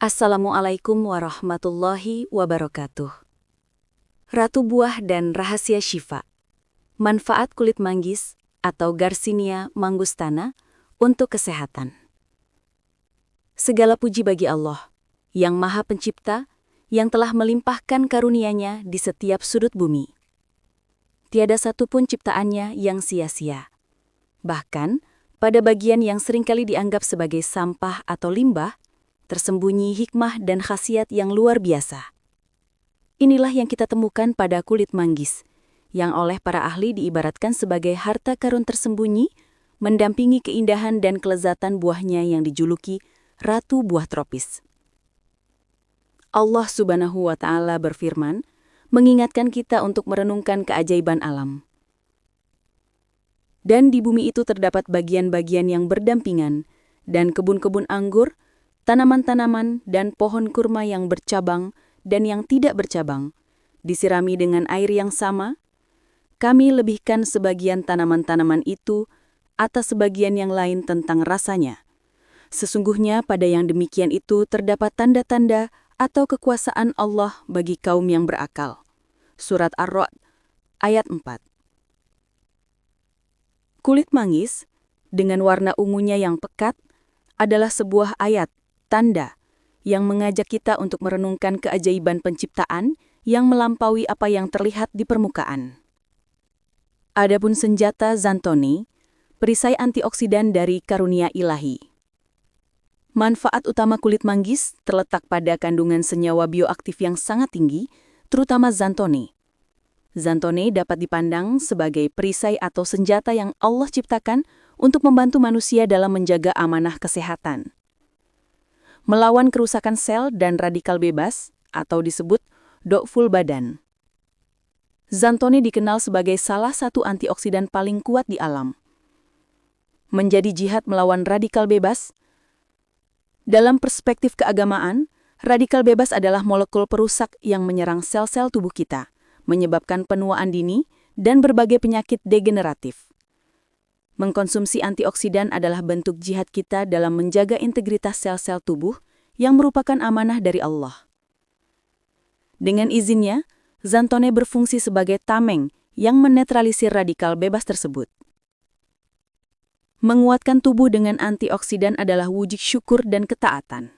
Assalamualaikum warahmatullahi wabarakatuh. Ratu buah dan rahasia syifa. Manfaat kulit manggis atau Garcinia mangustana untuk kesehatan. Segala puji bagi Allah, yang Maha Pencipta, yang telah melimpahkan karunia-Nya di setiap sudut bumi. Tiada satupun ciptaannya yang sia-sia. Bahkan, pada bagian yang seringkali dianggap sebagai sampah atau limbah, tersembunyi hikmah dan khasiat yang luar biasa. Inilah yang kita temukan pada kulit manggis, yang oleh para ahli diibaratkan sebagai harta karun tersembunyi, mendampingi keindahan dan kelezatan buahnya yang dijuluki Ratu Buah Tropis. Allah Subhanahu wa Ta'ala berfirman, mengingatkan kita untuk merenungkan keajaiban alam. Dan di bumi itu terdapat bagian-bagian yang berdampingan, dan kebun-kebun anggur, tanaman-tanaman dan pohon kurma yang bercabang dan yang tidak bercabang, disirami dengan air yang sama. Kami lebihkan sebagian tanaman-tanaman itu atas sebagian yang lain tentang rasanya. Sesungguhnya pada yang demikian itu terdapat tanda-tanda atau kekuasaan Allah bagi kaum yang berakal. Surat Ar-Ra'd, ayat 4. Kulit manggis, dengan warna ungunya yang pekat, adalah sebuah ayat, tanda, yang mengajak kita untuk merenungkan keajaiban penciptaan yang melampaui apa yang terlihat di permukaan. Adapun senjata Zantoni, perisai antioksidan dari karunia ilahi. Manfaat utama kulit manggis terletak pada kandungan senyawa bioaktif yang sangat tinggi, terutama Zantoni. Zantoni dapat dipandang sebagai perisai atau senjata yang Allah ciptakan untuk membantu manusia dalam menjaga amanah kesehatan. Melawan kerusakan sel dan radikal bebas, atau disebut dokful badan. Zantoni dikenal sebagai salah satu antioksidan paling kuat di alam. Menjadi jihad melawan radikal bebas. Dalam perspektif keagamaan, radikal bebas adalah molekul perusak yang menyerang sel-sel tubuh kita, menyebabkan penuaan dini dan berbagai penyakit degeneratif. Mengkonsumsi antioksidan adalah bentuk jihad kita dalam menjaga integritas sel-sel tubuh yang merupakan amanah dari Allah. Dengan izinnya, Zantoni berfungsi sebagai tameng yang menetralisir radikal bebas tersebut. Menguatkan tubuh dengan antioksidan adalah wujud syukur dan ketaatan.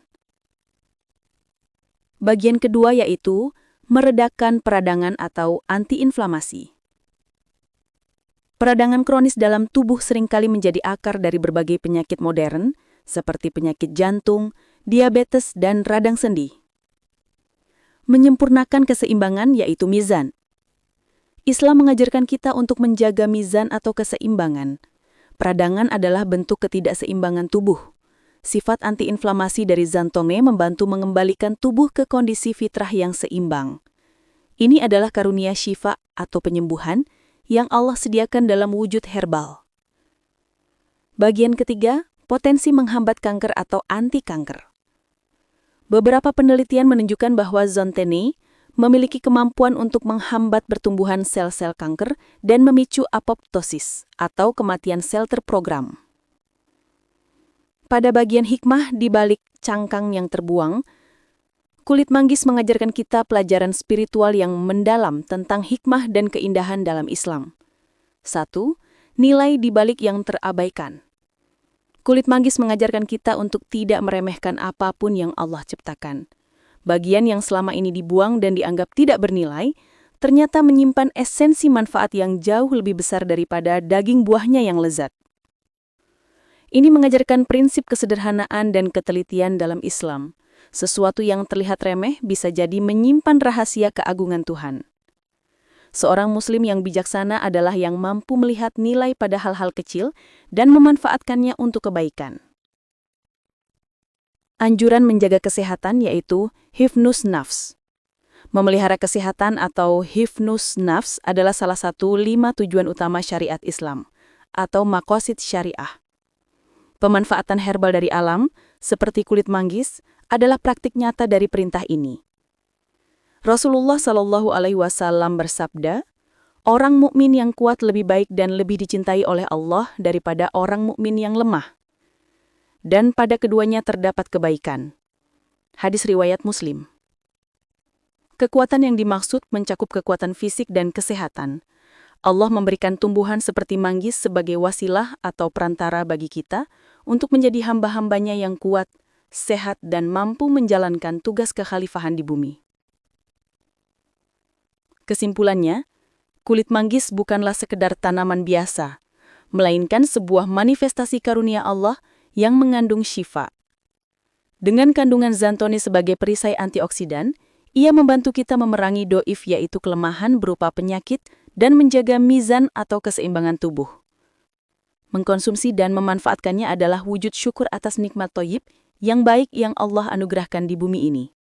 Bagian kedua yaitu meredakan peradangan atau antiinflamasi. Peradangan kronis dalam tubuh seringkali menjadi akar dari berbagai penyakit modern, seperti penyakit jantung, diabetes, dan radang sendi. Menyempurnakan keseimbangan yaitu mizan. Islam mengajarkan kita untuk menjaga mizan atau keseimbangan. Peradangan adalah bentuk ketidakseimbangan tubuh. Sifat antiinflamasi dari Zantoni membantu mengembalikan tubuh ke kondisi fitrah yang seimbang. Ini adalah karunia syifa atau penyembuhan yang Allah sediakan dalam wujud herbal. Bagian ketiga, potensi menghambat kanker atau anti-kanker. Beberapa penelitian menunjukkan bahwa Zantoni memiliki kemampuan untuk menghambat pertumbuhan sel-sel kanker dan memicu apoptosis atau kematian sel terprogram. Pada bagian hikmah di balik cangkang yang terbuang, kulit manggis mengajarkan kita pelajaran spiritual yang mendalam tentang hikmah dan keindahan dalam Islam. 1. Nilai di balik yang terabaikan. Kulit manggis mengajarkan kita untuk tidak meremehkan apapun yang Allah ciptakan. Bagian yang selama ini dibuang dan dianggap tidak bernilai, ternyata menyimpan esensi manfaat yang jauh lebih besar daripada daging buahnya yang lezat. Ini mengajarkan prinsip kesederhanaan dan ketelitian dalam Islam. Sesuatu yang terlihat remeh bisa jadi menyimpan rahasia keagungan Tuhan. Seorang muslim yang bijaksana adalah yang mampu melihat nilai pada hal-hal kecil dan memanfaatkannya untuk kebaikan. Anjuran menjaga kesehatan yaitu hifnus nafs. Memelihara kesehatan atau hifnus nafs adalah salah satu 5 tujuan utama syariat Islam, atau maqasid syariah. Pemanfaatan herbal dari alam, seperti kulit manggis, adalah praktik nyata dari perintah ini. Rasulullah Shallallahu Alaihi Wasallam bersabda, orang mukmin yang kuat lebih baik dan lebih dicintai oleh Allah daripada orang mukmin yang lemah. Dan pada keduanya terdapat kebaikan. Hadis riwayat Muslim. Kekuatan yang dimaksud mencakup kekuatan fisik dan kesehatan. Allah memberikan tumbuhan seperti manggis sebagai wasilah atau perantara bagi kita untuk menjadi hamba-hambanya yang kuat, sehat, dan mampu menjalankan tugas kekhalifahan di bumi. Kesimpulannya, kulit manggis bukanlah sekedar tanaman biasa, melainkan sebuah manifestasi karunia Allah yang mengandung syifa. Dengan kandungan zantoni sebagai perisai antioksidan, ia membantu kita memerangi doif yaitu kelemahan berupa penyakit dan menjaga mizan atau keseimbangan tubuh. Mengkonsumsi dan memanfaatkannya adalah wujud syukur atas nikmat thayyib yang baik yang Allah anugerahkan di bumi ini.